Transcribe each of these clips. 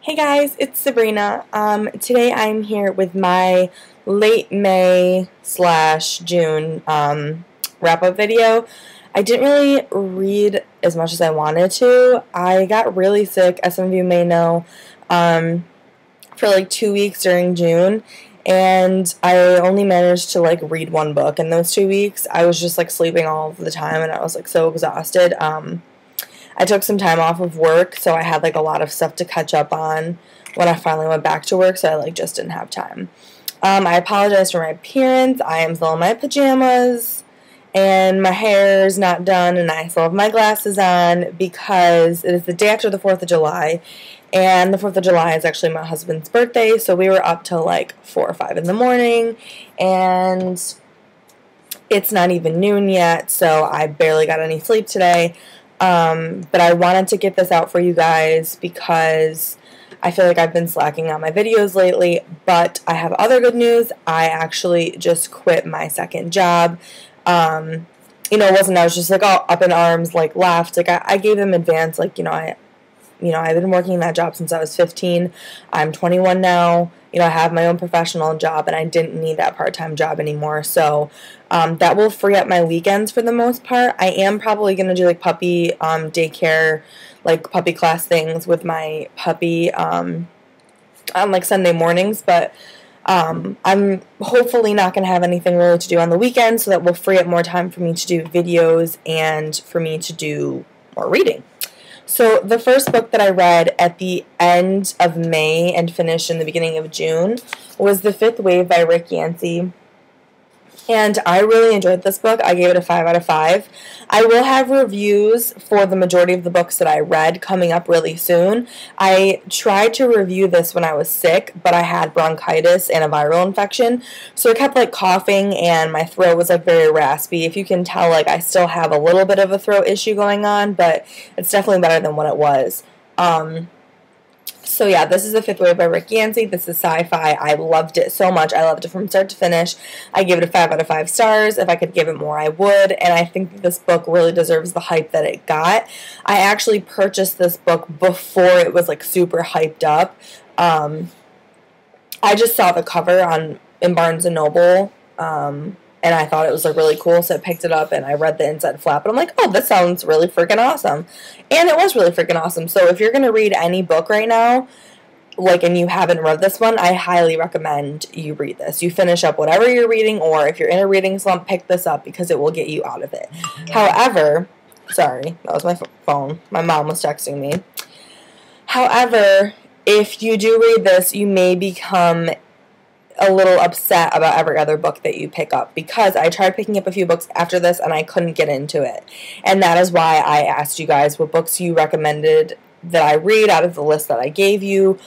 Hey guys, it's Sabrina. Today I'm here with my late May / June wrap-up video. I didn't really read as much as I wanted to. I got really sick, as some of you may know, for like 2 weeks during June, and I only managed to like read one book in those 2 weeks. I was just like sleeping all the time, and I was like so exhausted. I took some time off of work, so I had like a lot of stuff to catch up on when I finally went back to work, so I like just didn't have time. I apologize for my appearance. I am still in my pajamas, and my hair is not done, and I still have my glasses on because it is the day after the 4th of July, and the 4th of July is actually my husband's birthday, so we were up till like 4 or 5 in the morning, and it's not even noon yet, so I barely got any sleep today. But I wanted to get this out for you guys because I feel like I've been slacking on my videos lately, but I have other good news. I actually just quit my second job. It wasn't, I was just like all up in arms, like laughed. Like I gave them advance, like, I've been working that job since I was 15. I'm 21 now. I have my own professional job, and I didn't need that part-time job anymore. So that will free up my weekends for the most part. I am probably going to do like puppy daycare, like puppy class things with my puppy on like Sunday mornings, but I'm hopefully not going to have anything really to do on the weekend, so that will free up more time for me to do videos and for me to do more reading. So the first book that I read at the end of May and finished in the beginning of June was The Fifth Wave by Rick Yancey. And I really enjoyed this book. I gave it a 5 out of 5. I will have reviews for the majority of the books that I read coming up really soon. I tried to review this when I was sick, but I had bronchitis and a viral infection. So I kept like coughing, and my throat was like very raspy. If you can tell, like I still have a little bit of a throat issue going on, but it's definitely better than what it was. So yeah, this is The Fifth Wave by Rick Yancey. This is sci-fi. I loved it so much. I loved it from start to finish. I gave it a 5 out of 5 stars. If I could give it more, I would. And I think that this book really deserves the hype that it got. I actually purchased this book before it was like super hyped up. I just saw the cover in Barnes & Noble, and I thought it was like really cool, so I picked it up and I read the inside flap, and I'm like, oh, this sounds really freaking awesome. And it was really freaking awesome. So if you're going to read any book right now, like, and you haven't read this one, I highly recommend you read this. You finish up whatever you're reading, or if you're in a reading slump, pick this up because it will get you out of it. However, sorry, that was my phone. My mom was texting me. However, if you do read this, you may become a little upset about every other book that you pick up, because I tried picking up a few books after this and I couldn't get into it. And that is why I asked you guys what books you recommended that I read out of the list that I gave you,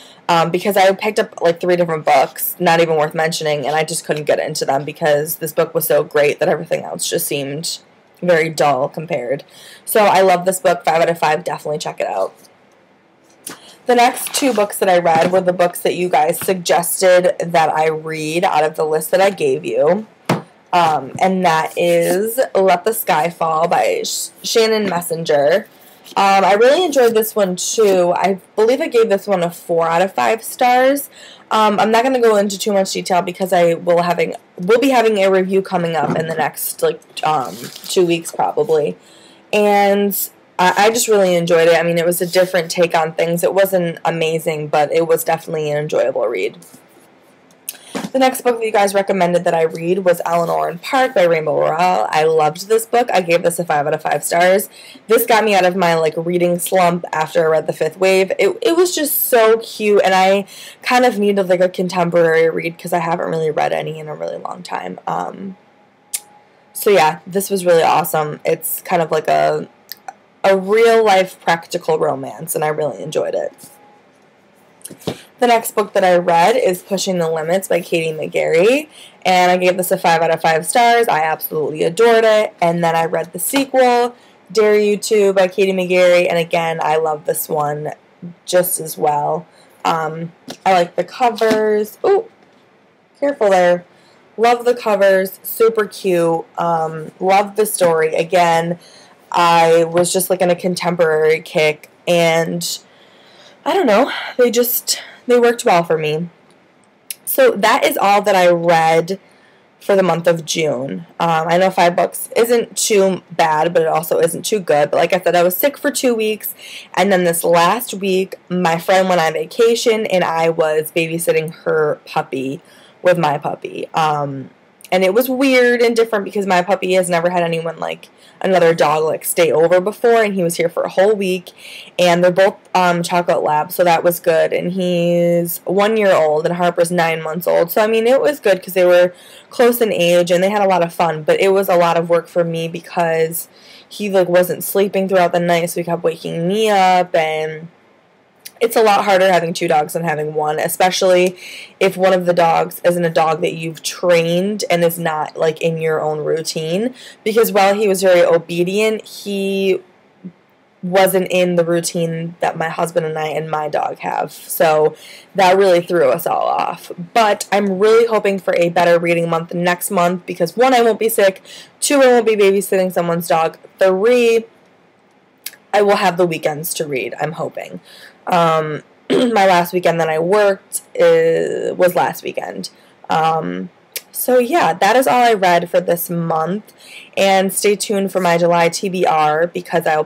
because I picked up like 3 different books, not even worth mentioning, and I just couldn't get into them because this book was so great that everything else just seemed very dull compared. So I love this book, 5 out of 5, definitely check it out. The next 2 books that I read were the books that you guys suggested that I read out of the list that I gave you. And that is Let the Sky Fall by Shannon Messenger. I really enjoyed this one too. I believe I gave this one a 4 out of 5 stars. I'm not going to go into too much detail because I will be having a review coming up in the next like 2 weeks probably. And I just really enjoyed it. I mean, it was a different take on things. It wasn't amazing, but it was definitely an enjoyable read. The next book that you guys recommended that I read was Eleanor and Park by Rainbow Rowell. I loved this book. I gave this a 5 out of 5 stars. This got me out of my like reading slump after I read The Fifth Wave. It was just so cute, and I kind of needed like a contemporary read because I haven't really read any in a really long time. So yeah, this was really awesome. It's kind of like a real-life practical romance, and I really enjoyed it. The next book that I read is Pushing the Limits by Katie McGarry, and I gave this a 5 out of 5 stars. I absolutely adored it. And then I read the sequel, Dare You To by Katie McGarry, and again, I love this one just as well. I like the covers. Ooh, careful there. Love the covers, super cute. Love the story. Again, I was just like in a contemporary kick, and I don't know, they worked well for me. So that is all that I read for the month of June. I know 5 books isn't too bad, but it also isn't too good. But like I said, I was sick for 2 weeks, and then this last week, my friend went on vacation, and I was babysitting her puppy with my puppy. And it was weird and different because my puppy has never had anyone like another dog like stay over before, and he was here for a whole week. And they're both chocolate labs, so that was good. And he's 1 year old, and Harper's 9 months old. So I mean, it was good because they were close in age and they had a lot of fun. But it was a lot of work for me because he like wasn't sleeping throughout the night, so he kept waking me up, and it's a lot harder having 2 dogs than having one, especially if one of the dogs isn't a dog that you've trained and is not like in your own routine. Because while he was very obedient, he wasn't in the routine that my husband and I and my dog have. So that really threw us all off. But I'm really hoping for a better reading month next month because 1, I won't be sick, 2, I won't be babysitting someone's dog, 3, I will have the weekends to read, I'm hoping. My last weekend that I worked was last weekend. So yeah, that is all I read for this month. And stay tuned for my July TBR because I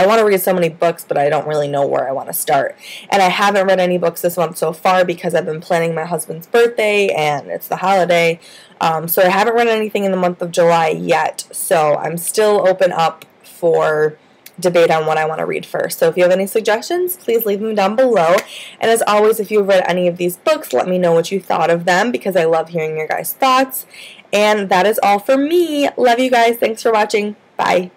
want to read so many books, but I don't really know where I want to start. And I haven't read any books this month so far because I've been planning my husband's birthday and it's the holiday. So I haven't read anything in the month of July yet. So I'm still open up for debate on what I want to read first. So if you have any suggestions, please leave them down below. And as always, if you've read any of these books, let me know what you thought of them because I love hearing your guys' thoughts. And that is all for me. Love you guys. Thanks for watching. Bye.